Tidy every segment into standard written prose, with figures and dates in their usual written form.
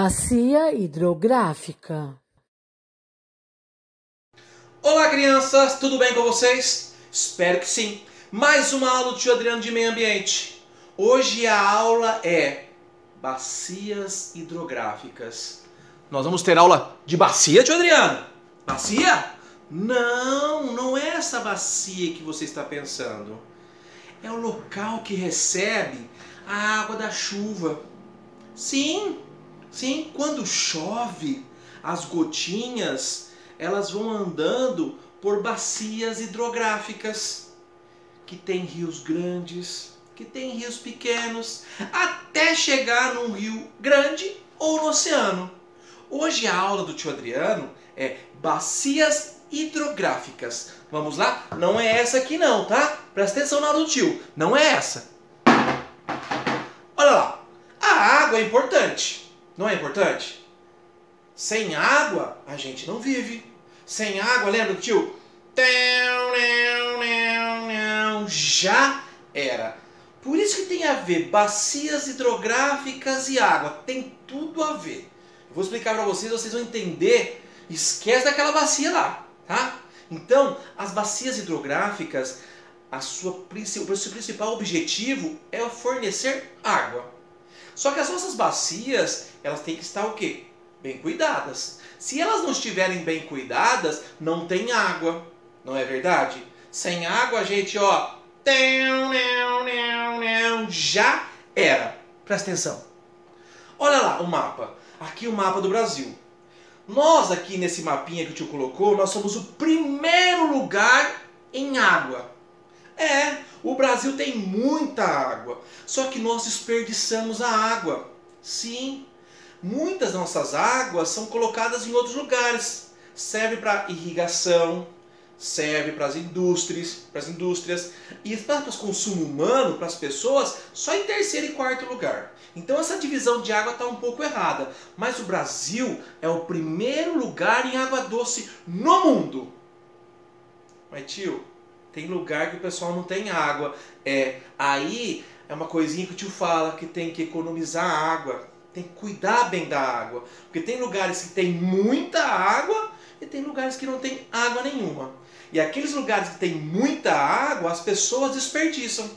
Bacia hidrográfica. Olá, crianças, tudo bem com vocês? Espero que sim. Mais uma aula do tio Adriano de Meio Ambiente. Hoje a aula é bacias hidrográficas. Nós vamos ter aula de bacia, tio Adriano? Bacia? Não é essa bacia que você está pensando. É o local que recebe a água da chuva. Sim, quando chove, as gotinhas, elas vão andando por bacias hidrográficas, que tem rios grandes, que tem rios pequenos, até chegar num rio grande ou no oceano. Hoje a aula do tio Adriano é bacias hidrográficas. Vamos lá? Não é essa aqui não, tá? Presta atenção na aula do tio. Não é essa. Olha lá. A água é importante. Não é importante? Sem água, a gente não vive. Sem água, lembra do tio? Já era. Por isso que tem a ver bacias hidrográficas e água. Tem tudo a ver. Eu vou explicar para vocês, vocês vão entender. Esquece daquela bacia lá, tá? Então, as bacias hidrográficas, o seu principal objetivo é fornecer água. Só que as nossas bacias, elas têm que estar o quê? Bem cuidadas. Se elas não estiverem bem cuidadas, não tem água. Não é verdade? Sem água, a gente, ó, já era. Presta atenção. Olha lá o mapa. Aqui o mapa do Brasil. Nós aqui nesse mapinha que o tio colocou, nós somos o primeiro lugar em água. O Brasil tem muita água, só que nós desperdiçamos a água. Sim, muitas nossas águas são colocadas em outros lugares. Serve para irrigação, serve para as indústrias e para o consumo humano, para as pessoas, só em terceiro e quarto lugar. Então essa divisão de água está um pouco errada. Mas o Brasil é o primeiro lugar em água doce no mundo. Mas tio, tem lugar que o pessoal não tem água. Aí é uma coisinha que o tio fala, que tem que economizar a água. Tem que cuidar bem da água. Porque tem lugares que tem muita água e tem lugares que não tem água nenhuma. E aqueles lugares que tem muita água, as pessoas desperdiçam.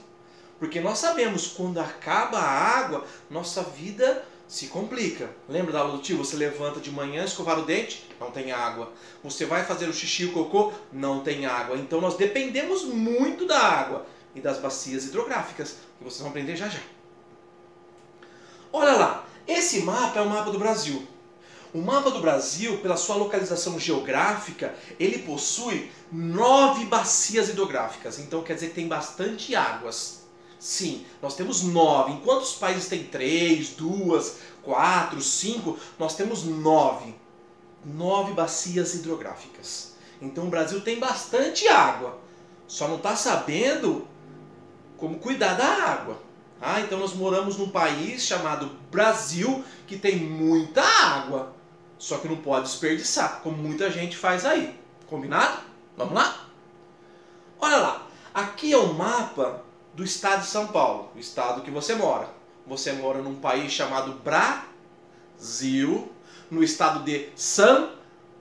Porque nós sabemos, quando acaba a água, nossa vida se complica. Lembra da aula do tio? Você levanta de manhã, escovar o dente, não tem água. Você vai fazer o xixi e o cocô, não tem água. Então nós dependemos muito da água e das bacias hidrográficas, que vocês vão aprender já já. Olha lá, esse mapa é o mapa do Brasil. O mapa do Brasil, pela sua localização geográfica, ele possui 9 bacias hidrográficas. Então quer dizer que tem bastante águas. Sim, nós temos 9. Enquanto os países têm 3, 2, 4, 5, nós temos 9. 9 bacias hidrográficas. Então o Brasil tem bastante água. Só não está sabendo como cuidar da água. Então nós moramos num país chamado Brasil, que tem muita água. Só que não pode desperdiçar, como muita gente faz aí. Combinado? Vamos lá? Olha lá. Aqui é o mapa do estado de São Paulo, o estado que você mora. Você mora num país chamado Brasil, no estado de São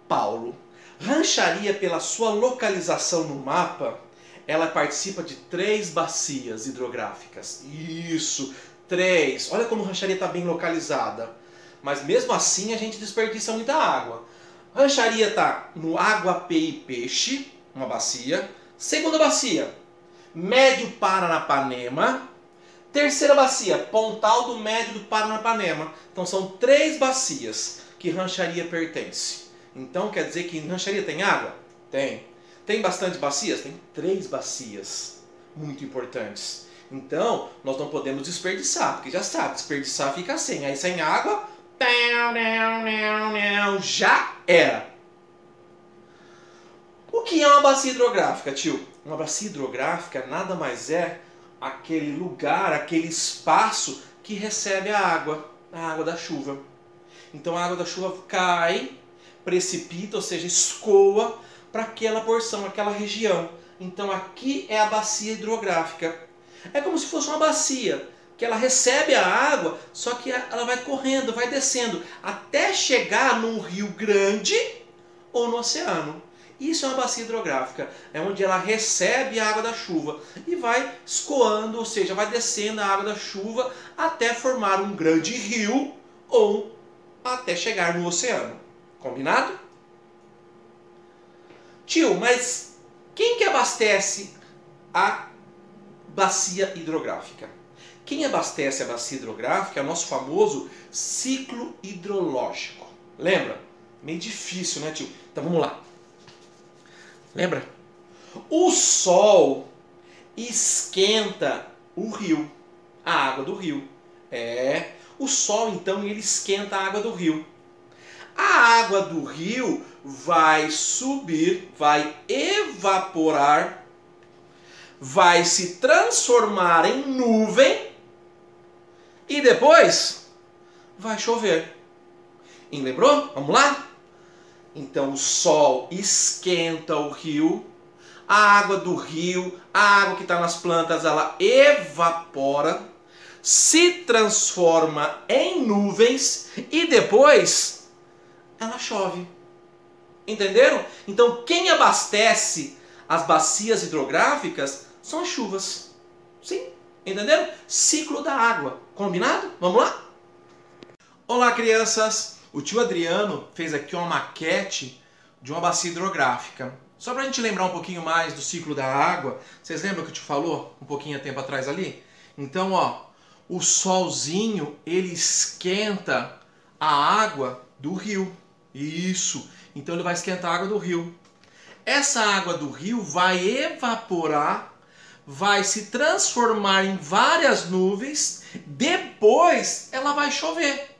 Paulo. Rancharia, pela sua localização no mapa, ela participa de 3 bacias hidrográficas. Isso, 3. Olha como Rancharia está bem localizada. Mas mesmo assim a gente desperdiça muita água. Rancharia está no Água-Pé e Peixe, uma bacia. Segunda bacia, Médio Paranapanema. Terceira bacia, Pontal do Médio do Paranapanema. Então são 3 bacias que Rancharia pertence. Então quer dizer que em Rancharia tem água? Tem. Tem bastante bacias? Tem 3 bacias muito importantes. Então nós não podemos desperdiçar, porque já sabe, desperdiçar fica sem. Aí sem água, já era. O que é uma bacia hidrográfica, tio? Uma bacia hidrográfica nada mais é aquele lugar, aquele espaço que recebe a água da chuva. Então a água da chuva cai, precipita, ou seja, escoa para aquela porção, aquela região. Então aqui é a bacia hidrográfica. É como se fosse uma bacia, que ela recebe a água, só que ela vai correndo, vai descendo, até chegar num rio grande ou no oceano. Isso é uma bacia hidrográfica, é onde ela recebe a água da chuva e vai escoando, ou seja, vai descendo a água da chuva até formar um grande rio ou até chegar no oceano. Combinado? Tio, mas quem que abastece a bacia hidrográfica? Quem abastece a bacia hidrográfica é o nosso famoso ciclo hidrológico. Lembra? Meio difícil, né, tio? Então vamos lá. Lembra? O sol esquenta o rio, a água do rio. O sol então ele esquenta a água do rio. A água do rio vai subir, vai evaporar, vai se transformar em nuvem e depois vai chover. E lembrou? Vamos lá? Então o sol esquenta o rio, a água do rio, a água que está nas plantas, ela evapora, se transforma em nuvens e depois ela chove. Entenderam? Então quem abastece as bacias hidrográficas são as chuvas. Sim? Entenderam? Ciclo da água. Combinado? Vamos lá? Olá, crianças! O tio Adriano fez aqui uma maquete de uma bacia hidrográfica. Só para a gente lembrar um pouquinho mais do ciclo da água. Vocês lembram que o tio falou um pouquinho tempo atrás ali? Então, ó, o solzinho, ele esquenta a água do rio. Isso. Então ele vai esquentar a água do rio. Essa água do rio vai evaporar, vai se transformar em várias nuvens, depois ela vai chover.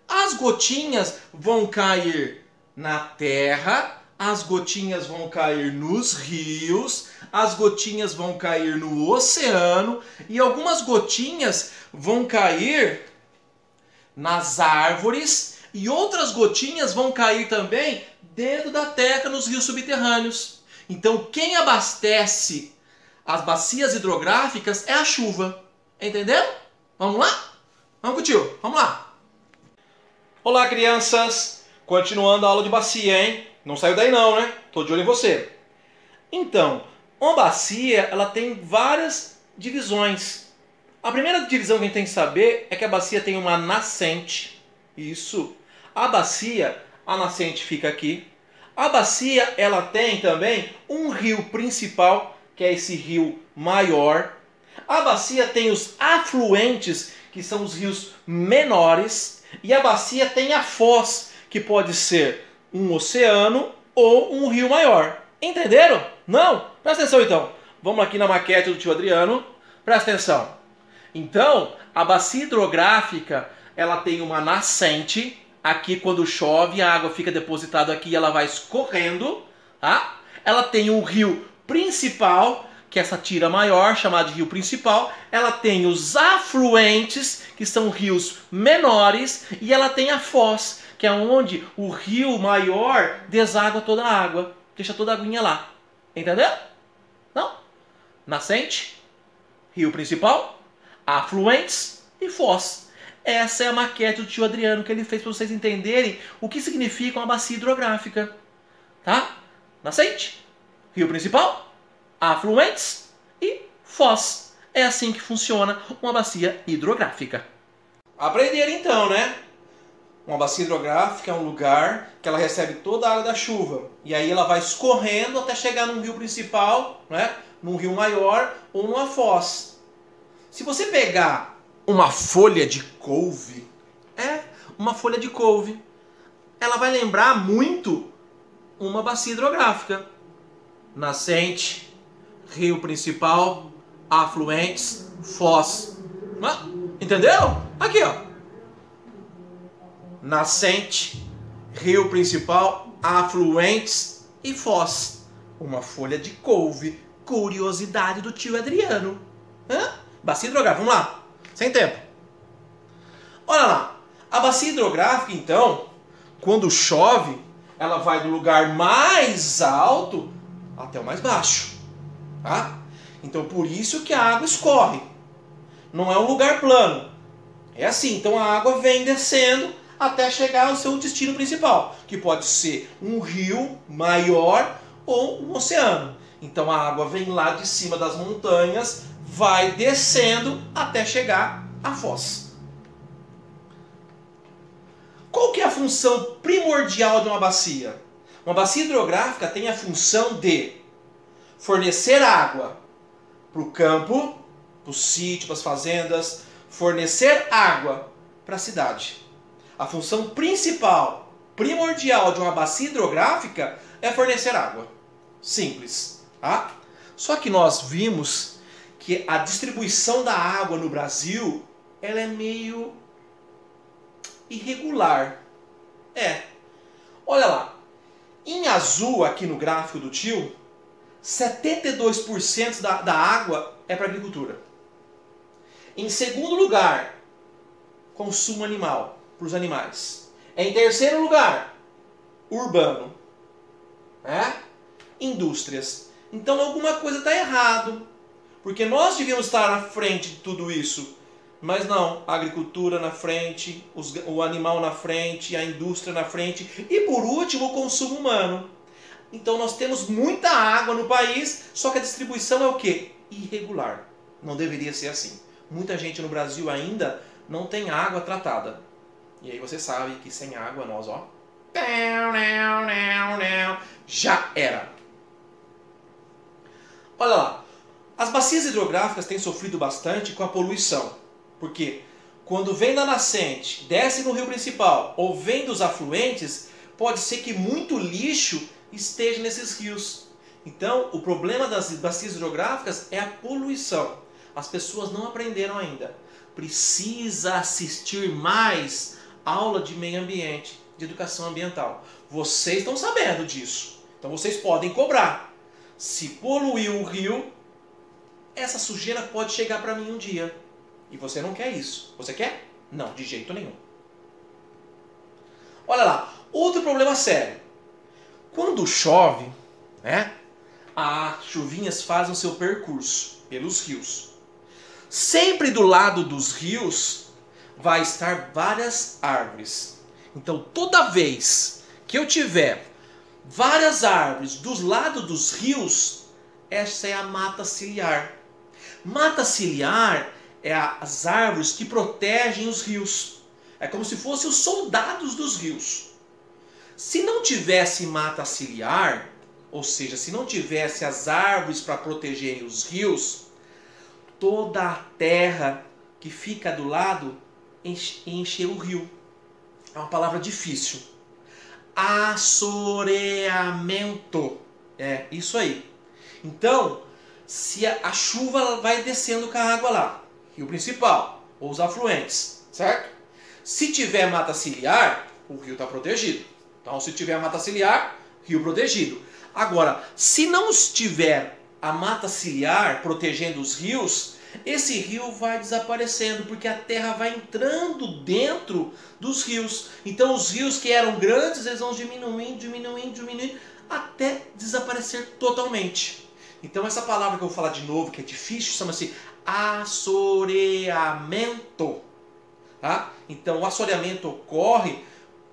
As gotinhas vão cair na terra, as gotinhas vão cair nos rios, as gotinhas vão cair no oceano e algumas gotinhas vão cair nas árvores e outras gotinhas vão cair também dentro da terra nos rios subterrâneos. Então quem abastece as bacias hidrográficas é a chuva. Entenderam? Vamos lá? Vamos com o tio. Vamos lá. Olá, crianças! Continuando a aula de bacia, hein? Não saiu daí não, né? Tô de olho em você. Então, uma bacia, ela tem várias divisões. A primeira divisão que a gente tem que saber é que a bacia tem uma nascente. Isso. A bacia, a nascente fica aqui. A bacia, ela tem também um rio principal, que é esse rio maior. A bacia tem os afluentes, que são os rios menores. E a bacia tem a foz, que pode ser um oceano ou um rio maior. Entenderam? Não? Presta atenção então. Vamos aqui na maquete do tio Adriano. Presta atenção. Então, a bacia hidrográfica, ela tem uma nascente. Aqui quando chove, a água fica depositada aqui e ela vai escorrendo. Tá? Ela tem um rio principal, que é essa tira maior, chamada de rio principal. Ela tem os afluentes, que são rios menores, e ela tem a foz, que é onde o rio maior deságua toda a água, deixa toda a aguinha lá. Entendeu? Não? Nascente, rio principal, afluentes e foz. Essa é a maquete do tio Adriano que ele fez para vocês entenderem o que significa uma bacia hidrográfica. Tá? Nascente, rio principal, afluentes e foz. É assim que funciona uma bacia hidrográfica. Aprenderam então, né? Uma bacia hidrográfica é um lugar que ela recebe toda a água da chuva. E aí ela vai escorrendo até chegar num rio principal, né? Num rio maior ou numa foz. Se você pegar uma folha de couve, uma folha de couve, ela vai lembrar muito uma bacia hidrográfica. Nascente, rio principal, afluentes, foz. Entenderam? Aqui, ó. Nascente, rio principal, afluentes e foz. Uma folha de couve. Curiosidade do tio Adriano. Bacia hidrográfica, vamos lá. Sem tempo. Olha lá. A bacia hidrográfica, então, quando chove, ela vai do lugar mais alto até o mais baixo. Tá? Então, por isso que a água escorre. Não é um lugar plano. É assim, então a água vem descendo até chegar ao seu destino principal, que pode ser um rio maior ou um oceano. Então a água vem lá de cima das montanhas, vai descendo até chegar à foz. Qual que é a função primordial de uma bacia? Uma bacia hidrográfica tem a função de fornecer água para o campo, para o sítio, para as fazendas, fornecer água para a cidade. A função principal, primordial de uma bacia hidrográfica é fornecer água. Simples. Tá? Só que nós vimos que a distribuição da água no Brasil ela é meio irregular. Olha lá. Em azul, aqui no gráfico do tio, 72% da água é para agricultura. Em segundo lugar, consumo animal, para os animais. Em terceiro lugar, urbano. Indústrias. Então alguma coisa está errado. Porque nós devíamos estar na frente de tudo isso. Mas não, a agricultura na frente, o animal na frente, a indústria na frente e por último o consumo humano. Então nós temos muita água no país, só que a distribuição é o quê? Irregular. Não deveria ser assim. Muita gente no Brasil ainda não tem água tratada. E aí você sabe que sem água nós, ó, já era. Olha lá, as bacias hidrográficas têm sofrido bastante com a poluição. Porque quando vem da nascente, desce no rio principal ou vem dos afluentes, pode ser que muito lixo esteja nesses rios. Então, o problema das bacias hidrográficas é a poluição. As pessoas não aprenderam ainda. Precisa assistir mais aula de meio ambiente, de educação ambiental. Vocês estão sabendo disso. Então vocês podem cobrar. Se poluir o rio, essa sujeira pode chegar para mim um dia. E você não quer isso. Você quer? Não, de jeito nenhum. Olha lá, outro problema sério. Quando chove, as chuvinhas fazem o seu percurso pelos rios. Sempre do lado dos rios vai estar várias árvores. Então toda vez que eu tiver várias árvores dos lados dos rios, essa é a mata ciliar. Mata ciliar é as árvores que protegem os rios. É como se fossem os soldados dos rios. Se não tivesse mata ciliar, ou seja, se não tivesse as árvores para protegerem os rios, toda a terra que fica do lado encher o rio. É uma palavra difícil. Assoreamento. É isso aí. Então, se a chuva vai descendo com a água lá, rio principal, ou os afluentes, certo? Se tiver mata ciliar, o rio está protegido. Então, se tiver mata ciliar, rio protegido. Agora, se não estiver a mata ciliar protegendo os rios, esse rio vai desaparecendo, porque a terra vai entrando dentro dos rios. Então, os rios que eram grandes, eles vão diminuindo, até desaparecer totalmente. Então, essa palavra que eu vou falar de novo, que é difícil, chama-se assoreamento. Tá? Então, o assoreamento ocorre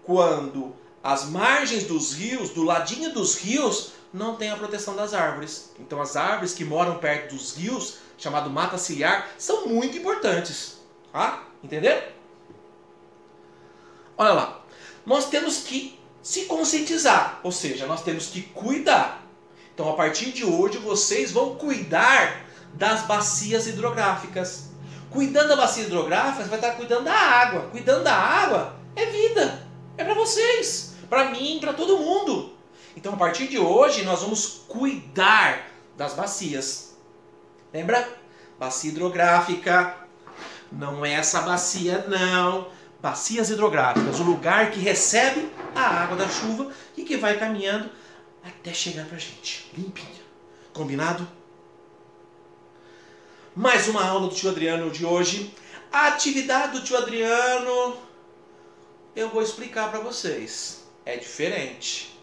quando as margens dos rios, do ladinho dos rios, não tem a proteção das árvores. Então, as árvores que moram perto dos rios, chamado mata ciliar, são muito importantes. Tá? Entenderam? Olha lá. Nós temos que se conscientizar, ou seja, nós temos que cuidar. Então, a partir de hoje, vocês vão cuidar das bacias hidrográficas. Cuidando da bacia hidrográfica, você vai estar cuidando da água. Cuidando da água é vida. É para vocês, para mim, para todo mundo. Então, a partir de hoje, nós vamos cuidar das bacias. Lembra? Bacia hidrográfica. Não é essa bacia, não. Bacias hidrográficas. O lugar que recebe a água da chuva e que vai caminhando até chegar pra gente. Limpinha. Combinado? Mais uma aula do tio Adriano de hoje. A atividade do tio Adriano eu vou explicar para vocês. É diferente.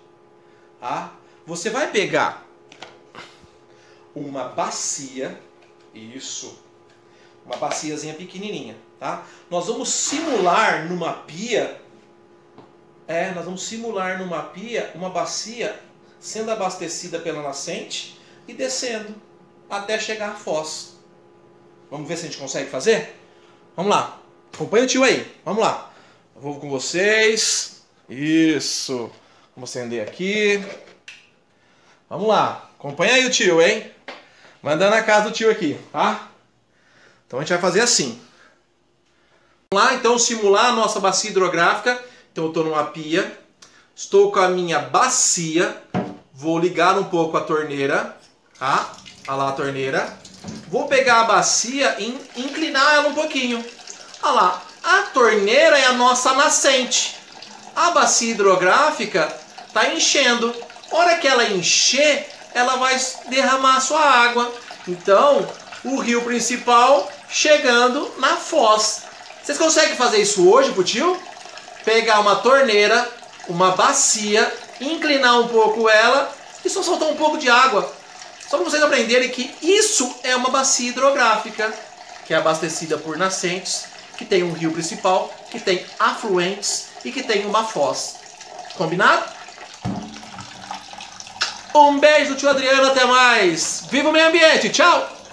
Tá? Você vai pegar uma bacia, isso, Uma baciazinha pequenininha, tá? Nós vamos simular numa pia, uma bacia sendo abastecida pela nascente e descendo até chegar à foz. Vamos ver se a gente consegue fazer? Vamos lá. Acompanha o tio aí. Vamos lá. Eu vou com vocês. Isso. Vamos acender aqui. Vamos lá. Acompanha aí o tio, hein? Mandando na casa do tio aqui, tá? Então a gente vai fazer assim. Vamos lá, então, simular a nossa bacia hidrográfica. Então eu estou numa pia. Estou com a minha bacia. Vou ligar um pouco a torneira. Tá? Olha lá a torneira. Vou pegar a bacia e inclinar ela um pouquinho. Olha lá. A torneira é a nossa nascente. A bacia hidrográfica está enchendo. A hora que ela encher, ela vai derramar a sua água. Então, o rio principal chegando na foz. Vocês conseguem fazer isso hoje pro tio? Pegar uma torneira, uma bacia, inclinar um pouco ela e só soltar um pouco de água. Só para vocês aprenderem que isso é uma bacia hidrográfica, que é abastecida por nascentes, que tem um rio principal, que tem afluentes e que tem uma foz. Combinado? Um beijo do tio Adriano, até mais! Viva o meio ambiente, tchau!